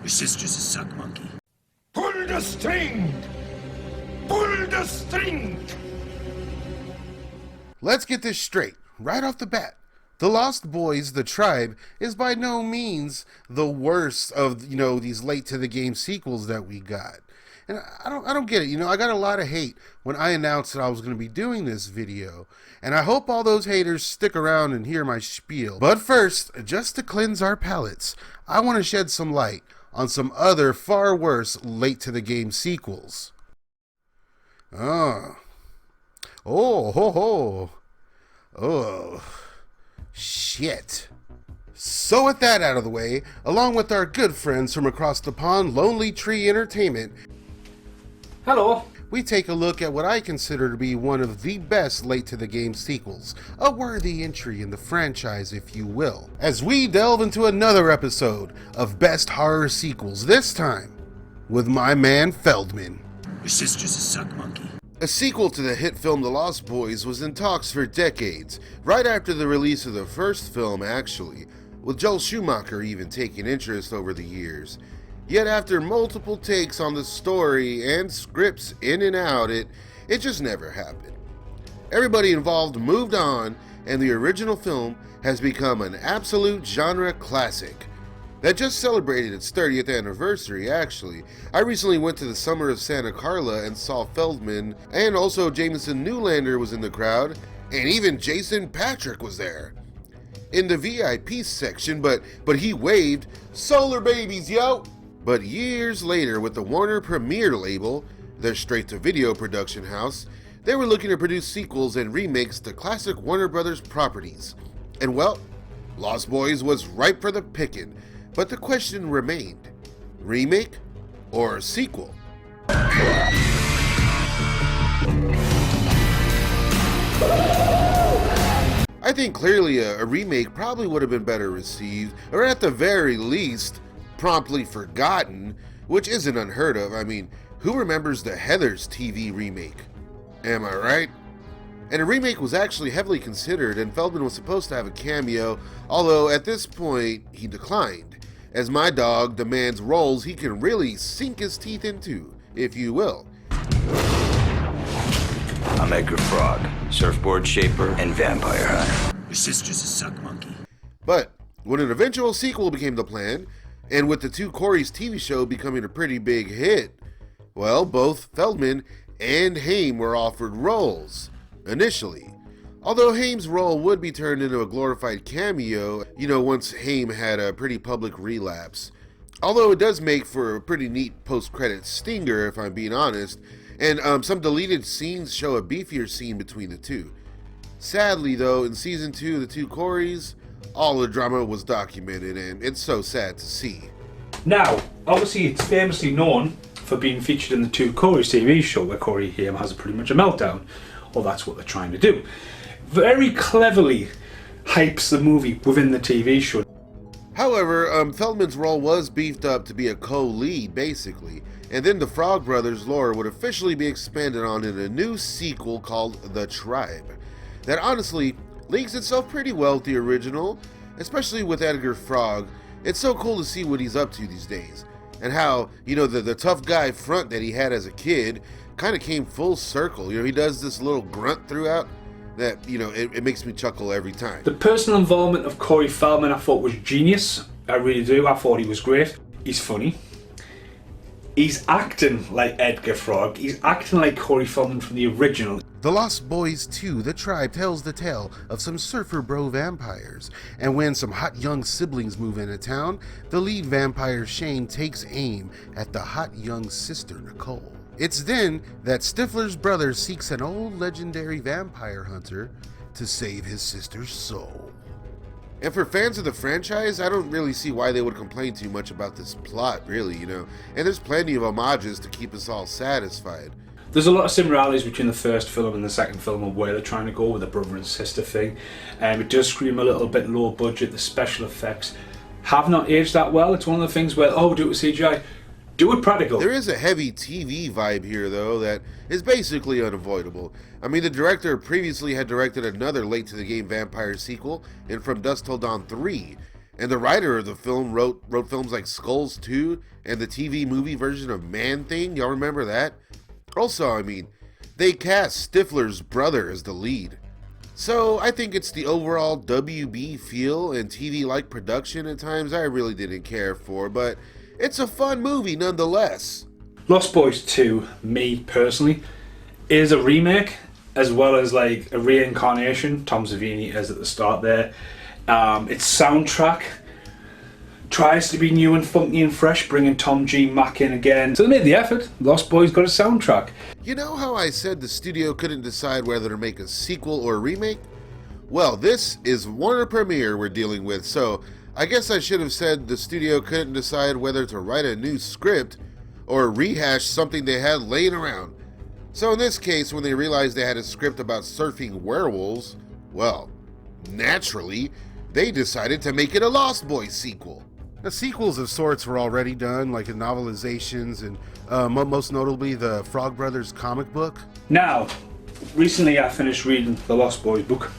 Your sister's a suck monkey. Pull the string! Pull the string! Let's get this straight, right off the bat. The Lost Boys, The Tribe, is by no means the worst of, these late to the game sequels that we got. And I don't get it. I got a lot of hate when I announced that I was going to be doing this video. And I hope all those haters stick around and hear my spiel. But first, just to cleanse our palates, I want to shed some light on some other far worse late to the game sequels. Oh, shit. So with that out of the way, along with our good friends from across the pond, Lonely Tree Entertainment, hello, we take a look at what I consider to be one of the best late to the game sequels, a worthy entry in the franchise if you will, as we delve into another episode of Best Horror Sequels, this time with my man Feldman. Your sister's a suck monkey. A sequel to the hit film The Lost Boys was in talks for decades, right after the release of the first film actually, with Joel Schumacher even taking interest over the years. Yet after multiple takes on the story and scripts in and out, it just never happened. Everybody involved moved on, and the original film has become an absolute genre classic that just celebrated its 30th anniversary, actually. I recently went to the Summer of Santa Carla and saw Feldman, and also Jameson Newlander was in the crowd, and even Jason Patrick was there in the VIP section, but he waved, "Solar babies, yo!" But years later, with the Warner Premiere label, their straight-to-video production house, they were looking to produce sequels and remakes to classic Warner Brothers properties. And well, Lost Boys was ripe for the picking, but the question remained, remake or sequel? I think clearly a remake probably would have been better received, or at the very least, promptly forgotten, which isn't unheard of. I mean, who remembers the Heathers TV remake? Am I right? And a remake was actually heavily considered, and Feldman was supposed to have a cameo, although at this point he declined, as my dog demands roles he can really sink his teeth into, if you will. I'm Edgar Frog, surfboard shaper and vampire hunter. Your sister's a suck monkey. But when an eventual sequel became the plan, and with the Two Coreys TV show becoming a pretty big hit, well, both Feldman and Haim were offered roles, initially. Although Haim's role would be turned into a glorified cameo, once Haim had a pretty public relapse. Although it does make for a pretty neat post-credit stinger, if I'm being honest, and some deleted scenes show a beefier scene between the two. Sadly though, in season 2 of the Two Coreys, all the drama was documented, and it's so sad to see. Now, obviously it's famously known for being featured in the Two Coreys TV show, where Corey Haim has pretty much a meltdown. Well, that's what they're trying to do. Very cleverly hypes the movie within the TV show. However, Feldman's role was beefed up to be a co-lead, basically, and then the Frog Brothers lore would officially be expanded on in a new sequel called The Tribe, that honestly links itself pretty well with the original, especially with Edgar Frog. It's so cool to see what he's up to these days, and how, the tough guy front that he had as a kid kind of came full circle. He does this little grunt throughout that, it makes me chuckle every time. The personal involvement of Corey Feldman I thought was genius. I really do. I thought he was great. He's funny. He's acting like Edgar Frog. He's acting like Corey Feldman from the original. The Lost Boys 2, The Tribe, tells the tale of some surfer bro vampires, and when some hot young siblings move into town, the lead vampire Shane takes aim at the hot young sister Nicole. It's then that Stifler's brother seeks an old legendary vampire hunter to save his sister's soul. And for fans of the franchise, I don't really see why they would complain too much about this plot, really, and there's plenty of homages to keep us all satisfied. There's a lot of similarities between the first film and the second film of where they're trying to go with the brother and sister thing. It does scream a little bit low budget. The special effects have not aged that well. It's one of the things where, do it with CGI. Do it practical. There is a heavy TV vibe here, though, that is basically unavoidable. I mean, the director previously had directed another late-to-the-game vampire sequel in From Dusk Till Dawn 3, And the writer of the film wrote films like Skulls 2 and the TV movie version of Man-Thing. Y'all remember that? Also, I mean, they cast Stifler's brother as the lead. So I think it's the overall WB feel and TV-like production at times I really didn't care for, but it's a fun movie nonetheless. Lost Boys 2, me personally, is a remake as well as like a reincarnation. Tom Savini is at the start there. Its soundtrack tries to be new and funky and fresh, bringing Tom G. Mac in again. So they made the effort. Lost Boys got a soundtrack. You know how I said the studio couldn't decide whether to make a sequel or a remake? Well, this is Warner Premiere we're dealing with, so I guess I should have said the studio couldn't decide whether to write a new script or rehash something they had laying around. So in this case, when they realized they had a script about surfing werewolves, well, naturally, they decided to make it a Lost Boys sequel. The sequels of sorts were already done, like in novelizations and most notably the Frog Brothers comic book. Now, recently I finished reading the Lost Boys book.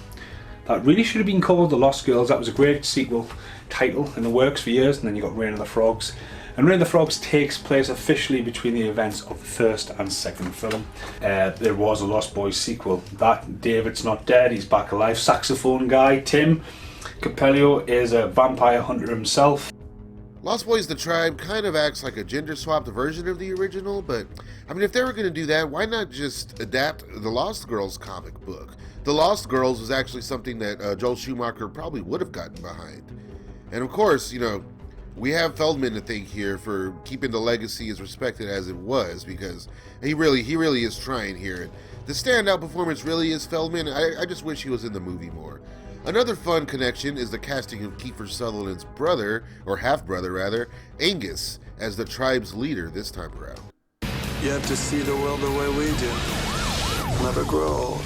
That really should have been called The Lost Girls. That was a great sequel title in the works for years, and then you got Reign of the Frogs. And Reign of the Frogs takes place officially between the events of the first and second film. There was a Lost Boys sequel. That David's not dead, he's back alive. Saxophone guy, Tim Capello, is a vampire hunter himself. Lost Boys the Tribe kind of acts like a gender-swapped version of the original, but, I mean, if they were going to do that, why not just adapt the Lost Girls comic book? The Lost Girls was actually something that Joel Schumacher probably would have gotten behind. And of course, you know, we have Feldman to thank here for keeping the legacy as respected as it was, because he really is trying here. And the standout performance really is Feldman. I just wish he was in the movie more. Another fun connection is the casting of Kiefer Sutherland's brother, or half-brother rather, Angus, as the tribe's leader this time around. You have to see the world the way we do. Never grow old.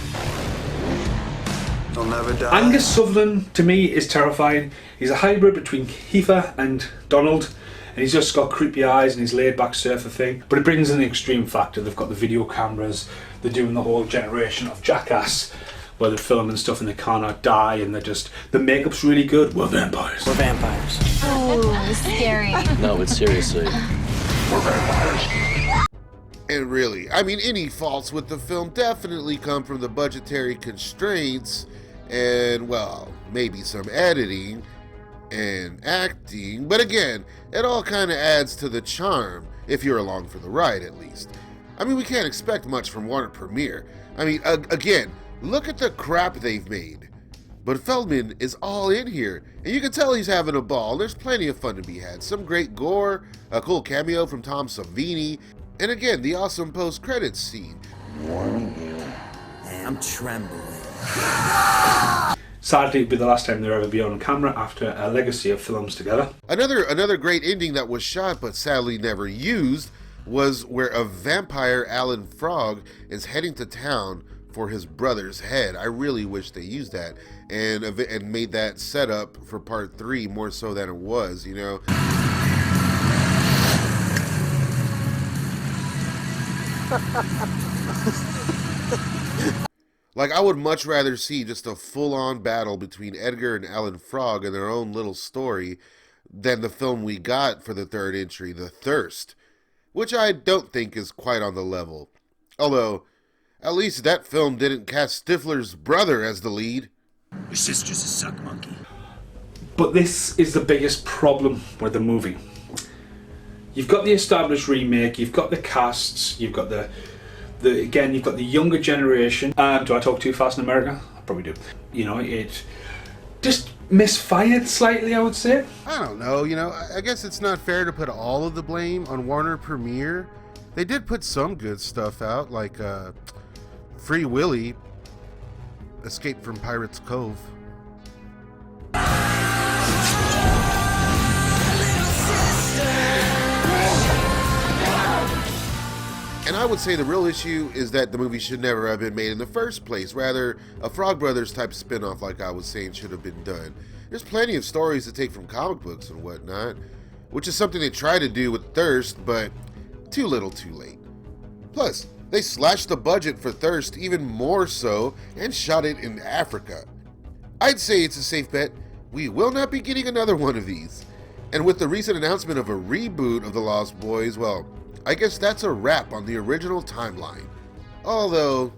You'll never die. Angus Sutherland, to me, is terrifying. He's a hybrid between Kiefer and Donald, and he's just got creepy eyes and his laid-back surfer thing. But it brings in the extreme factor. They've got the video cameras, they're doing the whole generation of Jackass, where they're filming stuff and they cannot die, and the makeup's really good. We're vampires. We're vampires. Oh, scary. No, but seriously. We're vampires. And really, I mean, any faults with the film definitely come from the budgetary constraints and, well, maybe some editing and acting, but again, it all kind of adds to the charm, if you're along for the ride at least. I mean, we can't expect much from Warner Premiere. I mean, again, look at the crap they've made. But Feldman is all in here, and you can tell he's having a ball. There's plenty of fun to be had. Some great gore, a cool cameo from Tom Savini, and again, the awesome post-credits scene. Warning you, I am trembling. Sadly, it'll be the last time they'll ever be on camera after a legacy of films together. Another great ending that was shot but sadly never used was where a vampire, Alan Frog, is heading to town for his brother's head. I really wish they used that and made that setup for part 3 more so than it was, you know. Like, I would much rather see just a full-on battle between Edgar and Alan Frog in their own little story than the film we got for the third entry, The Thirst, which I don't think is quite on the level. Although, at least that film didn't cast Stifler's brother as the lead. Your sister's a suck monkey. But this is the biggest problem with the movie. You've got the established remake, you've got the casts, you've got again, you've got the younger generation. Do I talk too fast in America? I probably do. You know, it just misfired slightly, I would say. I don't know, you know, I guess it's not fair to put all of the blame on Warner Premiere. They did put some good stuff out, like Free Willy, Escape from Pirates Cove. And I would say the real issue is that the movie should never have been made in the first place. Rather, a Frog Brothers type spin-off, like I was saying, should have been done. There's plenty of stories to take from comic books and whatnot, which is something they tried to do with Thirst, but too little too late. Plus, they slashed the budget for Thirst even more so and shot it in Africa. I'd say it's a safe bet. we will not be getting another one of these. And with the recent announcement of a reboot of The Lost Boys, well, I guess that's a wrap on the original timeline. Although,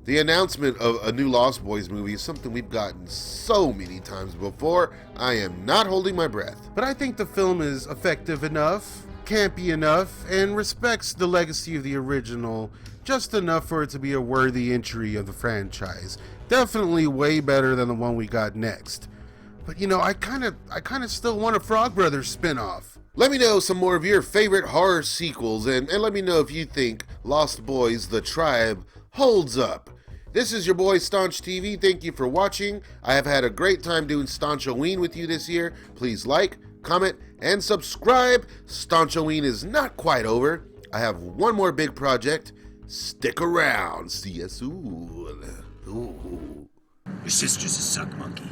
the announcement of a new Lost Boys movie is something we've gotten so many times before, I am not holding my breath. But I think the film is effective enough, campy enough, and respects the legacy of the original just enough for it to be a worthy entry of the franchise. Definitely way better than the one we got next. But you know, I kind of still want a Frog Brothers spin-off. Let me know some more of your favorite horror sequels, and let me know if you think Lost Boys: The Tribe holds up. This is your boy Staunch TV. Thank you for watching. I have had a great time doing Staunchoween with you this year. Please like, comment, and subscribe. Staunchoween is not quite over. I have one more big project. Stick around. See you soon. Ooh. Your sister's a suck monkey.